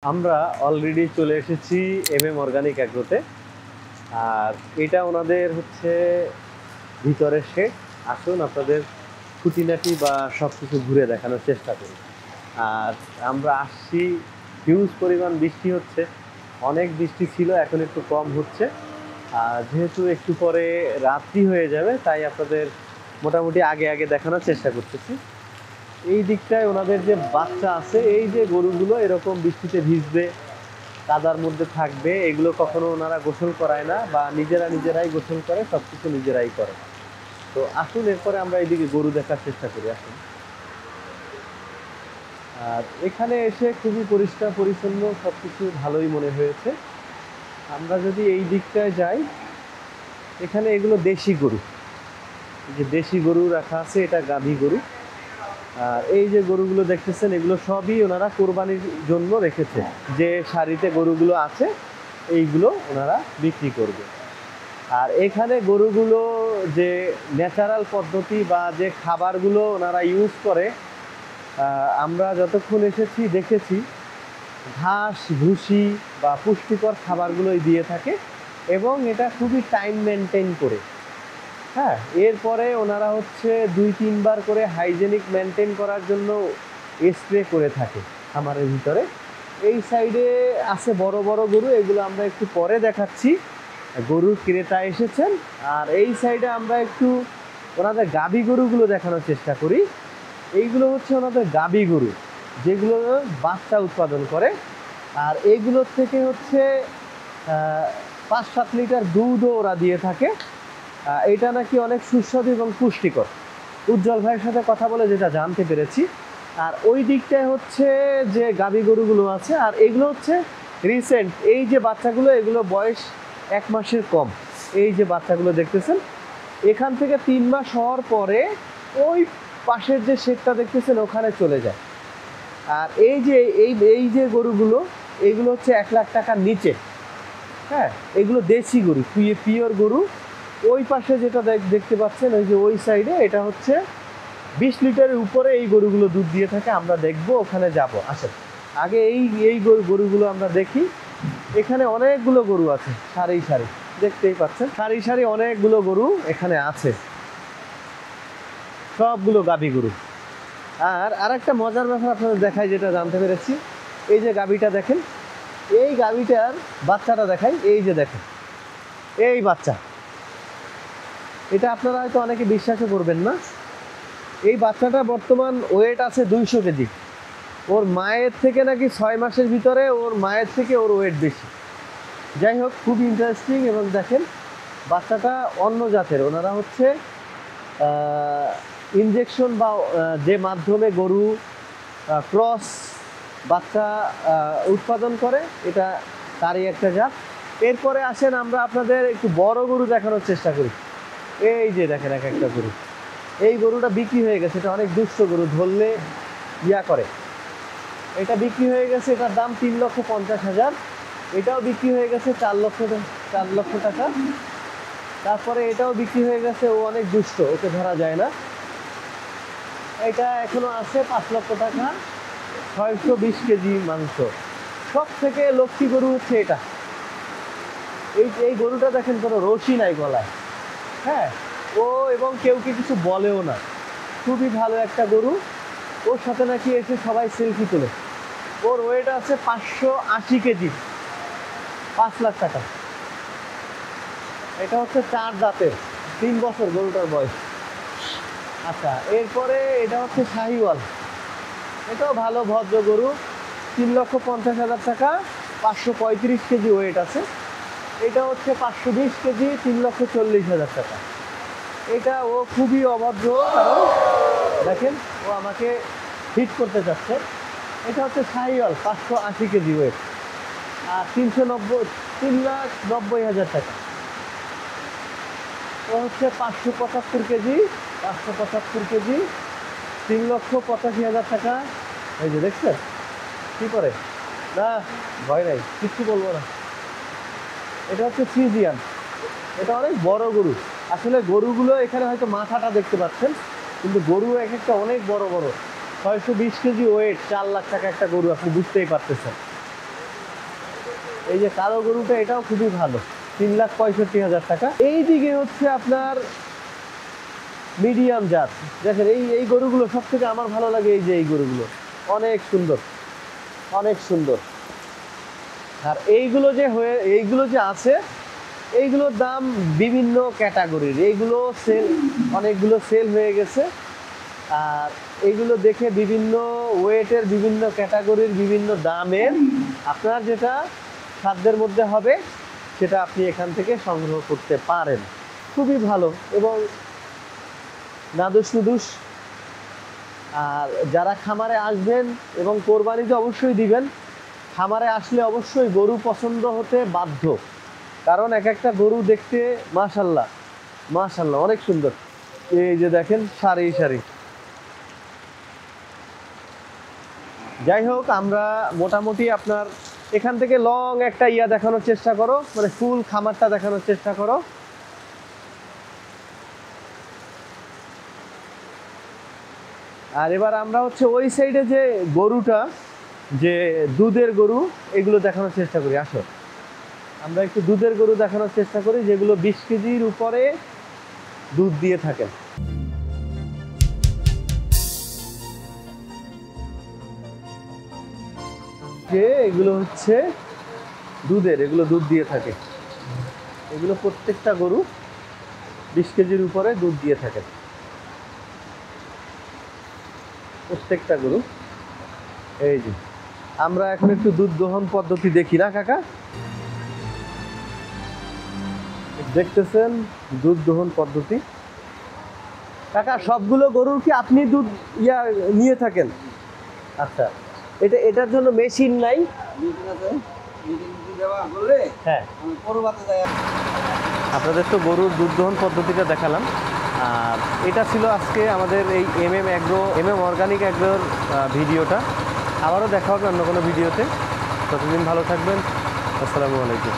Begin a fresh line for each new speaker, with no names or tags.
আমরা অলরেডি চলে এসেছি এমএম অর্গানিক অ্যাগ্রোতে। আর এটা ওনাদের হচ্ছে ভিতরের শেড। আসুন আপনাদের খুঁটিনাটি বা সব কিছু ঘুরে দেখানোর চেষ্টা করি। আর আমরা আসছি, হিউজ পরিমাণ বৃষ্টি হচ্ছে, অনেক বৃষ্টি ছিল, এখন একটু কম হচ্ছে। আর যেহেতু একটু পরে রাত্রি হয়ে যাবে, তাই আপনাদের মোটামুটি আগে আগে দেখানোর চেষ্টা করতেছি। এই দিকটায় ওনাদের যে বাচ্চা আছে, এই যে গরুগুলো এরকম বৃষ্টিতে ভিজবে, কাদার মধ্যে থাকবে, এগুলো কখনো ওনারা গোসল করায় না বা নিজেরাই গোসল করে, সব কিছু নিজেরাই করে। তো আসুন এরপরে আমরা এইদিকে গরু দেখার চেষ্টা করি। আসুন। আর এখানে এসে খুবই পরিষ্কার পরিচ্ছন্ন, সব কিছু ভালোই মনে হয়েছে। আমরা যদি এই দিকটায় যাই, এখানে এগুলো দেশি গরু, যে দেশি গরু রাখা আছে, এটা গাভী গরু। আর এই যে গরুগুলো দেখতেছেন, এগুলো সবই ওনারা কোরবানির জন্য রেখেছে। যে সারিতে গরুগুলো আছে, এইগুলো ওনারা বিক্রি করবে। আর এখানে গরুগুলো যে ন্যাচারাল পদ্ধতি বা যে খাবারগুলো ওনারা ইউজ করে, আমরা যতক্ষণ এসেছি দেখেছি ঘাস, ভুসি বা পুষ্টিকর খাবারগুলোই দিয়ে থাকে, এবং এটা খুবই টাইম মেনটেন করে। হ্যাঁ, এরপরে ওনারা হচ্ছে 2-3 বার করে হাইজেনিক মেনটেন করার জন্য স্প্রে করে থাকে খামারের ভিতরে। এই সাইডে আছে বড় বড় গরু, এগুলো আমরা একটু পরে দেখাচ্ছি, গরুর ক্রেতা এসেছেন। আর এই সাইডে আমরা একটু ওনাদের গাভী গরুগুলো দেখানোর চেষ্টা করি। এইগুলো হচ্ছে ওনাদের গাভী গরু, যেগুলো বাচ্চা উৎপাদন করে। আর এইগুলোর থেকে হচ্ছে 5-7 লিটার দুধও ওরা দিয়ে থাকে। এটা নাকি অনেক সুস্বাদু এবং পুষ্টিকর। উজ্জ্বল ভাইয়ের সাথে কথা বলে যেটা জানতে পেরেছি। আর ওই দিকটায় হচ্ছে যে গাভী গরুগুলো আছে, আর এগুলো হচ্ছে রিসেন্ট, এই যে বাচ্চাগুলো, এগুলো বয়স 1 মাসের কম। এই যে বাচ্চাগুলো দেখতেছেন, এখান থেকে 3 মাস হওয়ার পরে ওই পাশের যে শেডটা দেখতেছেন, ওখানে চলে যায়। আর এই যে গরুগুলো, এগুলো হচ্ছে 1 লাখ টাকার নিচে। হ্যাঁ, এগুলো দেশি গরু, পিওর গরু। ওই পাশে যেটা দেখতে পাচ্ছেন, ওই যে ওই সাইডে, এটা হচ্ছে 20 লিটারের উপরে এই গরুগুলো দুধ দিয়ে থাকে। আমরা দেখবো, ওখানে যাব। আসেন আগে এই গরুগুলো আমরা দেখি। এখানে অনেকগুলো গরু আছে, সারি সারি, দেখতেই পাচ্ছেন, সারি সারি অনেকগুলো গরু এখানে আছে, সবগুলো গাভী গরু। আর আরেকটা মজার ব্যাপার আপনাদের দেখাই, যেটা জানতে পেরেছি, এই যে গাভীটা দেখেন, এই গাভীটার বাচ্চাটা দেখাই। এই যে দেখেন, এই বাচ্চা, এটা আপনারা হয়তো অনেকে বিশ্বাসও করবেন না। এই বাচ্চাটা বর্তমান ওয়েট আছে 200 কেজি। ওর মায়ের থেকে নাকি 6 মাসের ভিতরে ওর মায়ের থেকে ওর ওয়েট বেশি। যাই হোক, খুব ইন্টারেস্টিং। এবং দেখেন বাচ্চাটা অন্য জাতের। ওনারা হচ্ছে ইনজেকশন বা যে মাধ্যমে গরু ক্রস বাচ্চা উৎপাদন করে, এটা তারই একটা জাত। এরপরে আসেন আমরা আপনাদের একটু বড় গরু দেখানোর চেষ্টা করি। এই যে দেখেন এক একটা গরু। এই গরুটা বিক্রি হয়ে গেছে, এটা অনেক দুষ্ট গরু, ধরলে ইয়া করে। এটা বিক্রি হয়ে গেছে, এটার দাম 3,50,000। এটাও বিক্রি হয়ে গেছে 4 লক্ষ টাকা। তারপরে এটাও বিক্রি হয়ে গেছে, ও অনেক দুষ্ট, ওকে ধরা যায় না। এটা এখনো আছে 5 লক্ষ টাকা, 620 কেজি মাংস। সব থেকে লক্ষ্মী গরু হচ্ছে এটা। এই গরুটা দেখেন, কোনো রশি নাই গলায়। হ্যাঁ, ও এবং কেউ কিছু বলেও না, খুবই ভালো একটা গরু। ওর সাথে নাকি এসে সবাই সেলফি তোলে। ওর ওয়েট আছে 580 কেজি, 5 লাখ টাকা। এটা হচ্ছে 4 দাঁতের, 3 বছর গরুটার বয়স। আচ্ছা, এরপরে এটা হচ্ছে শাহিওয়াল। এটাও ভালো ভদ্র গরু, 3,50,000 টাকা, 535 কেজি ওয়েট আছে। এটা হচ্ছে 520 কেজি, 3,40,000 টাকা। এটা ও খুবই অভদ্র, কারণ দেখেন ও আমাকে হিট করতে চাচ্ছে। এটা হচ্ছে শাহিওয়াল, 580 কেজি ওয়েট, আর 3,90,000 টাকা। ও হচ্ছে 575 কেজি, 575 কেজি, 3,85,000 টাকা। এই যে দেখছেন কি করে, না ভয় নাই, কিচ্ছু বলবো না। এটা হচ্ছে ফ্রিজিয়ান, এটা অনেক বড় গরু। আসলে গরুগুলো এখানে হয়তো মাথাটা দেখতে পাচ্ছেন, কিন্তু গরু এক একটা অনেক বড় বড়। 620 কেজি ওয়েট, 4 লাখ টাকা একটা গরু, আপনি বুঝতেই পারতেছেন। এই যে কালো গরুটা, এটাও খুবই ভালো, 3,65,000 টাকা। এই দিকে হচ্ছে আপনার মিডিয়াম জাত। দেখেন এই গরুগুলো সব থেকে আমার ভালো লাগে, এই যে এই গরুগুলো অনেক সুন্দর, অনেক সুন্দর। আর এইগুলো যে আছে, এইগুলোর দাম বিভিন্ন ক্যাটাগরির, এইগুলো অনেকগুলো সেল হয়ে গেছে। আর এইগুলো দেখে বিভিন্ন ওয়েটের, বিভিন্ন ক্যাটাগরির, বিভিন্ন দামের, আপনার যেটা সাধ্যের মধ্যে হবে সেটা আপনি এখান থেকে সংগ্রহ করতে পারেন। খুবই ভালো এবং নাদুস নুদুস। আর যারা খামারে আসবেন এবং কোরবানিতে অবশ্যই দিবেন, খামারে আসলে অবশ্যই গরু পছন্দ হতে বাধ্য, কারণ এক একটা গরু দেখতে মাশাল্লাহ মাশাল্লাহ অনেক সুন্দর। এই যে দেখেন সারি সারি। যাই হোক, আমরা মোটামুটি আপনার এখান থেকে লং একটা দেখানোর চেষ্টা করো, মানে ফুল খামারটা দেখানোর চেষ্টা করো। আর এবার আমরা হচ্ছে ওই সাইডে যে গরুটা, যে দুধের গরু, এগুলো দেখানোর চেষ্টা করি। আসো আমরা একটু দুধের গরু দেখানোর চেষ্টা করি, যেগুলো 20 কেজির উপরে দুধ দিয়ে থাকে। যে এগুলো হচ্ছে দুধের, এগুলো দুধ দিয়ে থাকে, এগুলো প্রত্যেকটা গরু 20 কেজির উপরে দুধ দিয়ে থাকে, প্রত্যেকটা গরু। এই যে আমরা এখন একটু দুধ দহন পদ্ধতি দেখি না কাকা, দেখতেছেন দুধ দহন পদ্ধতি। কাকা সবগুলো গরুর কি আপনি দুধ নিয়ে থাকেন? আচ্ছা, এটার জন্য মেশিন নাই? হ্যাঁ, আপনাদের তো গরুর দুধ দহন পদ্ধতিটা দেখালাম। আর এটা ছিল আজকে আমাদের এই MM অর্গানিক অ্যাগ্রোর ভিডিওটা। আবারও দেখা হবে অন্য কোনো ভিডিওতে। ততদিন ভালো থাকবেন। আসসালামু আলাইকুম।